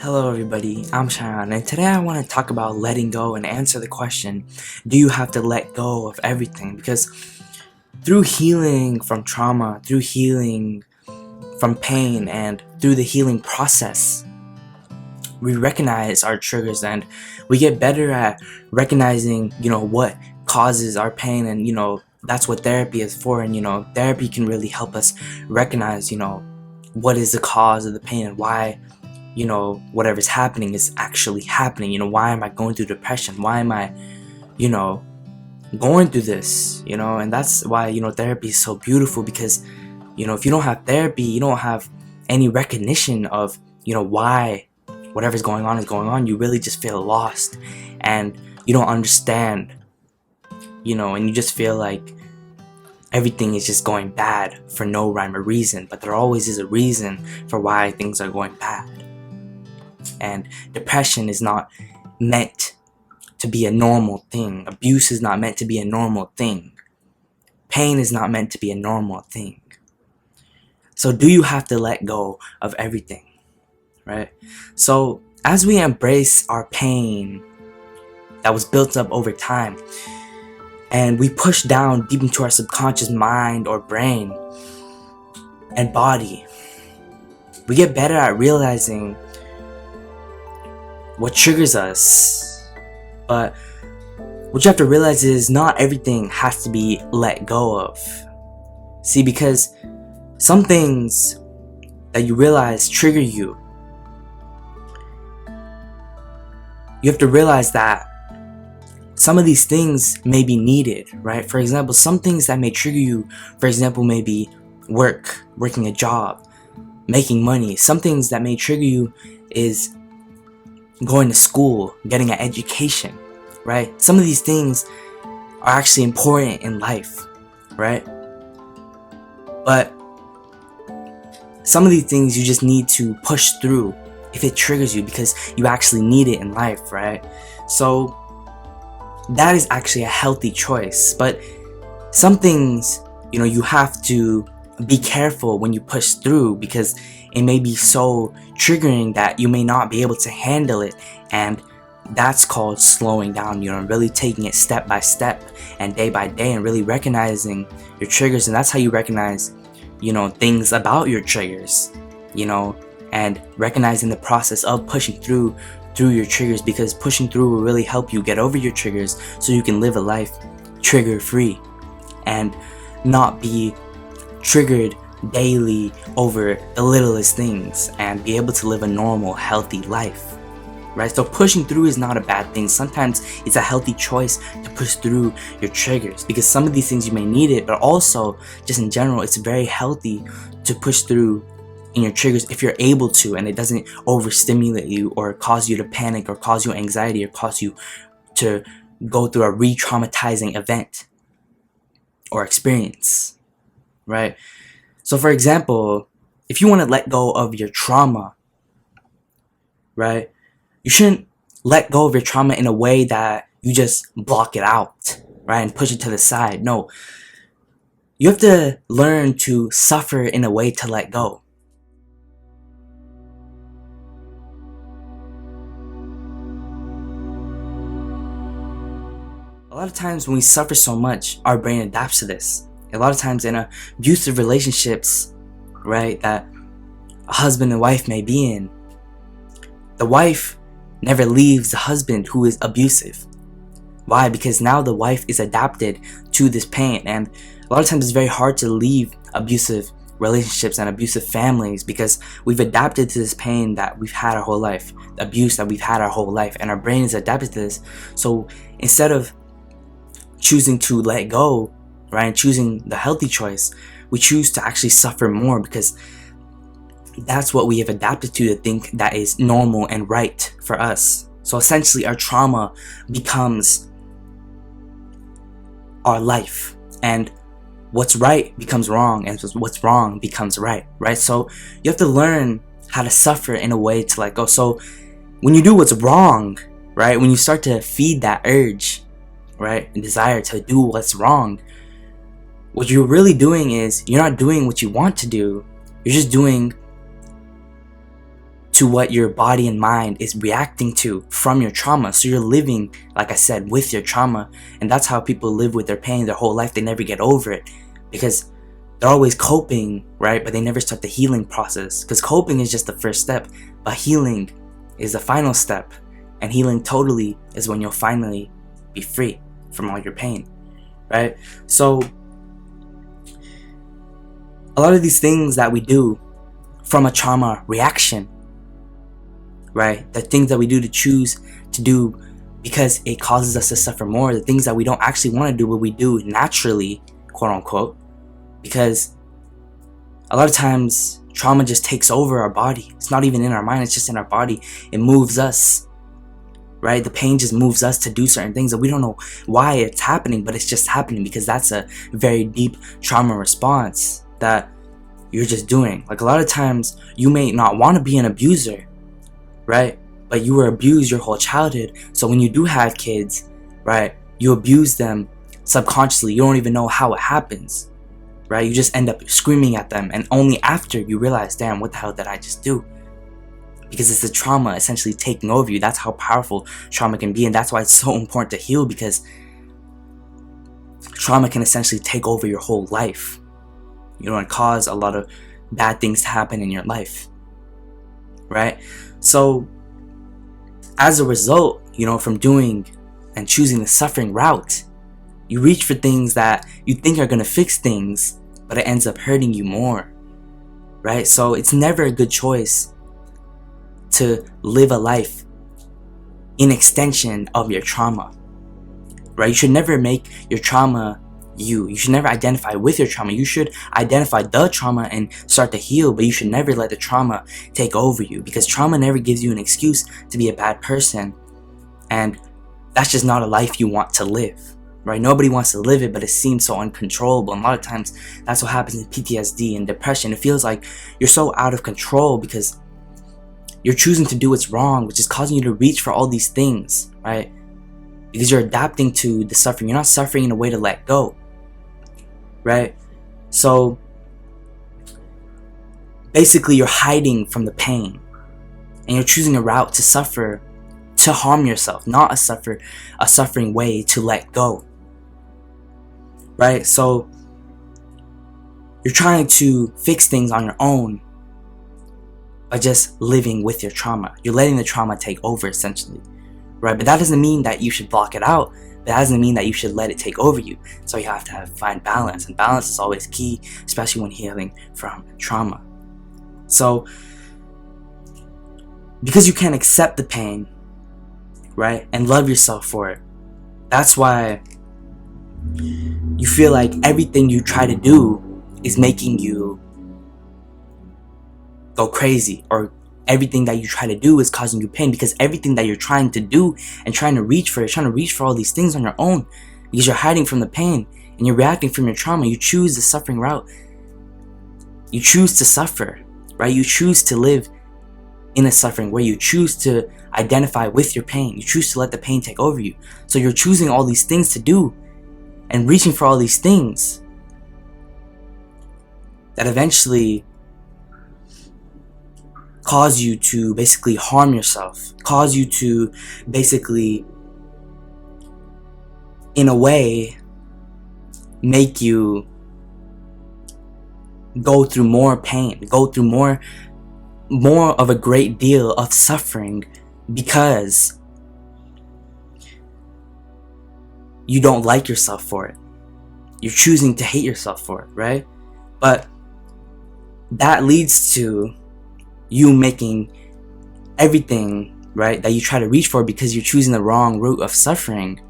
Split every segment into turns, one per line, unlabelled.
Hello everybody, I'm Shayan, and today I want to talk about letting go and answer the question, do you have to let go of everything? Because through healing from trauma, through healing from pain, and through the healing process, we recognize our triggers and we get better at recognizing, what causes our pain, and that's what therapy is for. And therapy can really help us recognize, what is the cause of the pain and why whatever's happening is actually happening. Why am I going through depression? Why am I going through this? And that's why therapy is so beautiful, because if you don't have therapy, you don't have any recognition of why whatever's going on is going on. You really just feel lost and you don't understand, and you just feel like everything is just going bad for no rhyme or reason. But there always is a reason for why things are going bad. And depression is not meant to be a normal thing. Abuse is not meant to be a normal thing. Pain is not meant to be a normal thing. So do you have to let go of everything, right? So as we embrace our pain that was built up over time, and we push down deep into our subconscious mind or brain and body, we get better at realizing what triggers us. But what you have to realize is not everything has to be let go of. See, because some things that you realize trigger you, you have to realize that some of these things may be needed, right? For example, some things that may trigger you, for example, maybe working a job, making money. Some things that may trigger you is going to school, getting an education, right? Some of these things are actually important in life, right? But some of these things you just need to push through if it triggers you, because you actually need it in life, right? So that is actually a healthy choice. But some things, you have to be careful when you push through, because it may be so triggering that you may not be able to handle it. And that's called slowing down, really taking it step by step and day by day, and really recognizing your triggers. And that's how you recognize things about your triggers, and recognizing the process of pushing through your triggers, because pushing through will really help you get over your triggers so you can live a life trigger free and not be triggered daily over the littlest things, and be able to live a normal, healthy life, right? So pushing through is not a bad thing. Sometimes it's a healthy choice to push through your triggers, because some of these things you may need it, but also just in general, it's very healthy to push through in your triggers if you're able to, and it doesn't overstimulate you or cause you to panic or cause you anxiety or cause you to go through a re-traumatizing event or experience, right? So for example, if you want to let go of your trauma, right, you shouldn't let go of your trauma in a way that you just block it out, right, and push it to the side. No, you have to learn to suffer in a way to let go. A lot of times when we suffer so much, our brain adapts to this. A lot of times in abusive relationships, right, that a husband and wife may be in, the wife never leaves the husband who is abusive. Why? Because now the wife is adapted to this pain. And a lot of times it's very hard to leave abusive relationships and abusive families, because we've adapted to this pain that we've had our whole life, the abuse that we've had our whole life, and our brain is adapted to this. So instead of choosing to let go, right, and choosing the healthy choice, we choose to actually suffer more, because that's what we have adapted to think that is normal and right for us. So essentially our trauma becomes our life, and what's right becomes wrong, and what's wrong becomes right, right? So you have to learn how to suffer in a way to let go. So when you do what's wrong, right, when you start to feed that urge, right, and desire to do what's wrong, what you're really doing is you're not doing what you want to do. You're just doing to what your body and mind is reacting to from your trauma. So you're living, like I said, with your trauma. And that's how people live with their pain their whole life. They never get over it because they're always coping, right? But they never start the healing process, because coping is just the first step, but healing is the final step. And healing totally is when you'll finally be free from all your pain, right? So a lot of these things that we do from a trauma reaction, right? The things that we do to choose to do because it causes us to suffer more, the things that we don't actually want to do, but we do naturally, quote unquote, because a lot of times trauma just takes over our body. It's not even in our mind, it's just in our body. It moves us, right? The pain just moves us to do certain things that we don't know why it's happening, but it's just happening because that's a very deep trauma response that you're just doing. Like a lot of times you may not want to be an abuser, right? But you were abused your whole childhood. So when you do have kids, right, you abuse them subconsciously. You don't even know how it happens, right? You just end up screaming at them, and only after you realize, damn, what the hell did I just do? Because it's the trauma essentially taking over you. That's how powerful trauma can be, and that's why it's so important to heal, because trauma can essentially take over your whole life, you know, and cause a lot of bad things to happen in your life, right? So as a result, you know, from doing and choosing the suffering route, you reach for things that you think are going to fix things, but it ends up hurting you more, right? So it's never a good choice to live a life in extension of your trauma, right? You should never make your trauma you. You should never identify with your trauma. You should identify the trauma and start to heal, but you should never let the trauma take over you, because trauma never gives you an excuse to be a bad person, and that's just not a life you want to live, right? Nobody wants to live it, but it seems so uncontrollable, and a lot of times that's what happens in PTSD and depression. It feels like you're so out of control because you're choosing to do what's wrong, which is causing you to reach for all these things, right? Because you're adapting to the suffering. You're not suffering in a way to let go, right? So basically you're hiding from the pain, and you're choosing a route to suffer, to harm yourself, not a suffering way to let go, right? So you're trying to fix things on your own by just living with your trauma. You're letting the trauma take over essentially, right? But that doesn't mean that you should block it out. That doesn't mean that you should let it take over you. So you have to find balance, and balance is always key, especially when healing from trauma. So because you can't accept the pain, right, and love yourself for it, that's why you feel like everything you try to do is making you go crazy, or everything that you try to do is causing you pain, because everything that you're trying to do and trying to reach for, you're trying to reach for all these things on your own because you're hiding from the pain and you're reacting from your trauma. You choose the suffering route. You choose to suffer, right? You choose to live in a suffering where you choose to identify with your pain. You choose to let the pain take over you. So you're choosing all these things to do and reaching for all these things that eventually cause you to basically harm yourself, cause you to basically, in a way, make you go through more pain, go through more of a great deal of suffering, because you don't like yourself for it. You're choosing to hate yourself for it, right? But that leads to you making everything, right, that you try to reach for, because you're choosing the wrong route of suffering.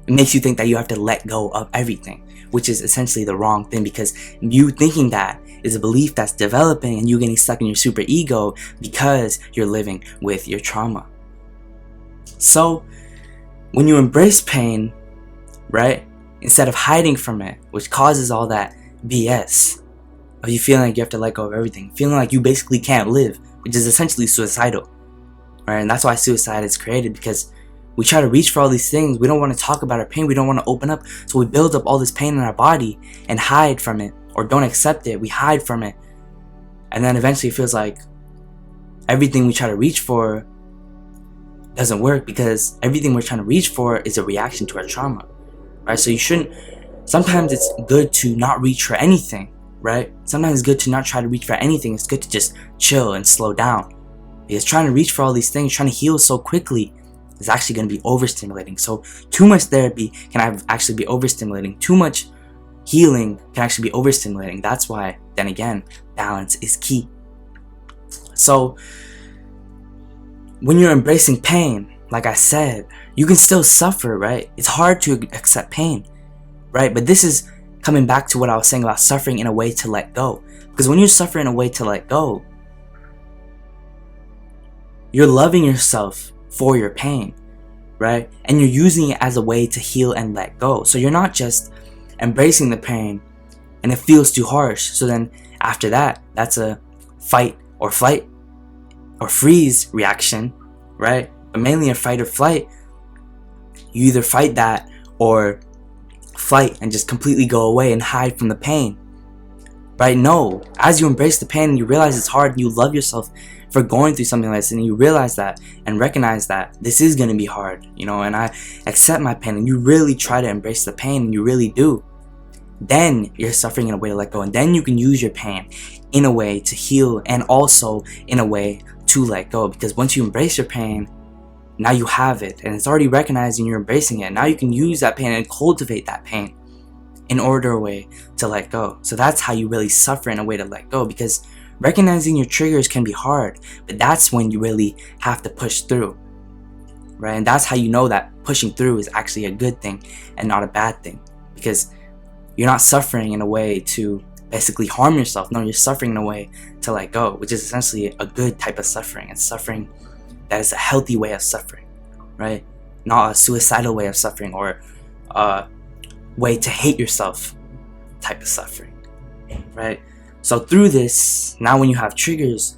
It makes you think that you have to let go of everything, which is essentially the wrong thing, because you thinking that is a belief that's developing and you getting stuck in your super ego because you're living with your trauma. So when you embrace pain, right, instead of hiding from it, which causes all that BS of you feeling like you have to let go of everything, feeling like you basically can't live, which is essentially suicidal, right? And that's why suicide is created, because we try to reach for all these things. We don't want to talk about our pain. We don't want to open up. So we build up all this pain in our body and hide from it, or don't accept it. We hide from it And then eventually it feels like everything we try to reach for doesn't work, because everything we're trying to reach for is a reaction to our trauma, right? So you shouldn't, sometimes it's good to not reach for anything, right? Sometimes it's good to not try to reach for anything. It's good to just chill and slow down, because trying to reach for all these things, trying to heal so quickly, is actually going to be overstimulating. So too much therapy can actually be overstimulating. Too much healing can actually be overstimulating. That's why, then again, balance is key. So when you're embracing pain, like I said, you can still suffer, right? It's hard to accept pain, right? But this is coming back to what I was saying about suffering in a way to let go. Because when you suffer in a way to let go, you're loving yourself for your pain, right? And you're using it as a way to heal and let go. So you're not just embracing the pain and it feels too harsh. So then after that, that's a fight or flight or freeze reaction, right? But mainly a fight or flight. You either fight that or fight and just completely go away and hide from the pain, right? No, as you embrace the pain and you realize it's hard and you love yourself for going through something like this, and you realize that and recognize that this is going to be hard, and I accept my pain, and you really try to embrace the pain, and you really do, then you're suffering in a way to let go, and then you can use your pain in a way to heal and also in a way to let go. Because once you embrace your pain, now you have it and it's already recognized and you're embracing it. Now you can use that pain and cultivate that pain in order a way to let go. So that's how you really suffer in a way to let go, because recognizing your triggers can be hard, but that's when you really have to push through, right? And that's how you know that pushing through is actually a good thing and not a bad thing, because you're not suffering in a way to basically harm yourself. No, you're suffering in a way to let go, which is essentially a good type of suffering. It's suffering that is a healthy way of suffering, right? Not a suicidal way of suffering or a way to hate yourself type of suffering, right? So through this, now when you have triggers,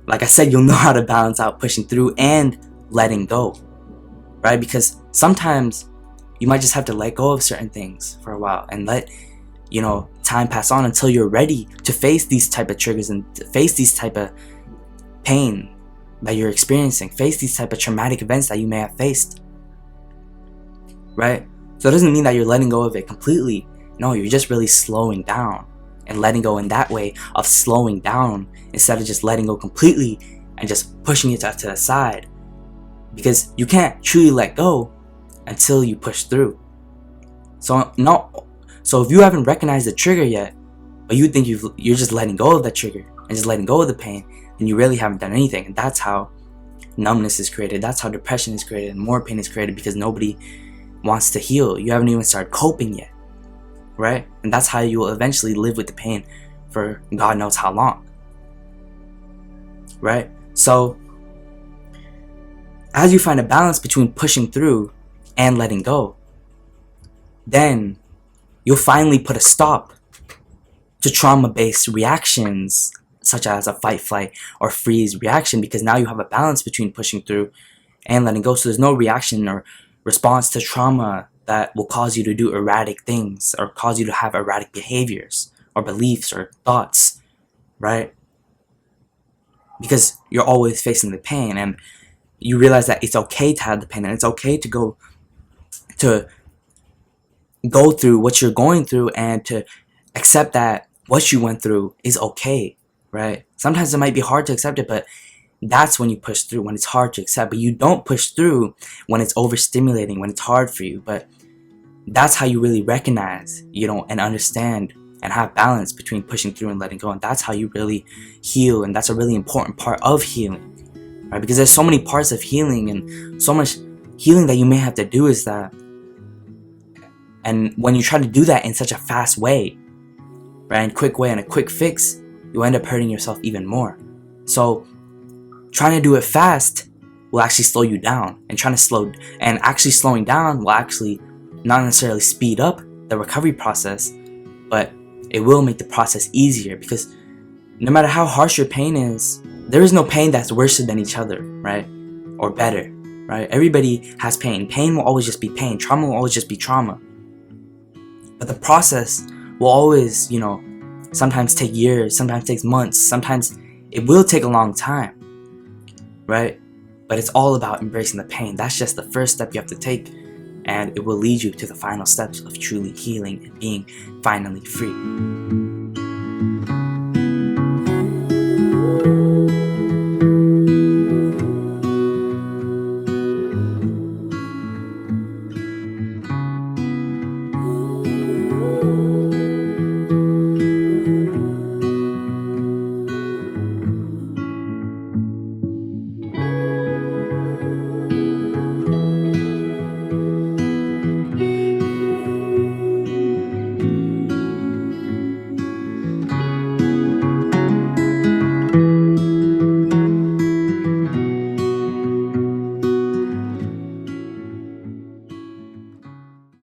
like I said, you'll know how to balance out pushing through and letting go, right? Because sometimes you might just have to let go of certain things for a while and let time pass on until you're ready to face these type of triggers and to face these type of pain that you're experiencing, face these type of traumatic events that you may have faced, right? So it doesn't mean that you're letting go of it completely. No, you're just really slowing down and letting go in that way of slowing down instead of just letting go completely and just pushing it to the side, because you can't truly let go until you push through. So if you haven't recognized the trigger yet, but you think you're just letting go of that trigger and just letting go of the pain, then you really haven't done anything. And that's how numbness is created. That's how depression is created and more pain is created, because nobody wants to heal. You haven't even started coping yet, right? And that's how you will eventually live with the pain for God knows how long, right? So as you find a balance between pushing through and letting go, then you'll finally put a stop to trauma-based reactions such as a fight, flight, or freeze reaction, because now you have a balance between pushing through and letting go. So there's no reaction or response to trauma that will cause you to do erratic things or cause you to have erratic behaviors or beliefs or thoughts, right? Because you're always facing the pain, and you realize that it's okay to have the pain, and it's okay to go through what you're going through and to accept that what you went through is okay, right? Sometimes it might be hard to accept it, but that's when you push through, when it's hard to accept. But you don't push through when it's overstimulating, when it's hard for you. But that's how you really recognize, and understand and have balance between pushing through and letting go. And that's how you really heal. And that's a really important part of healing, right? Because there's so many parts of healing and so much healing that you may have to do is that. And when you try to do that in such a fast way, right, and quick way and a quick fix, you end up hurting yourself even more. So trying to do it fast will actually slow you down, and slowing down will actually not necessarily speed up the recovery process, but it will make the process easier, because no matter how harsh your pain is, there is no pain that's worse than each other, right? Or better, right? Everybody has pain. Pain will always just be pain. Trauma will always just be trauma. But the process will always, sometimes take years, sometimes takes months, sometimes it will take a long time, right? But it's all about embracing the pain. That's just the first step you have to take, and it will lead you to the final steps of truly healing and being finally free.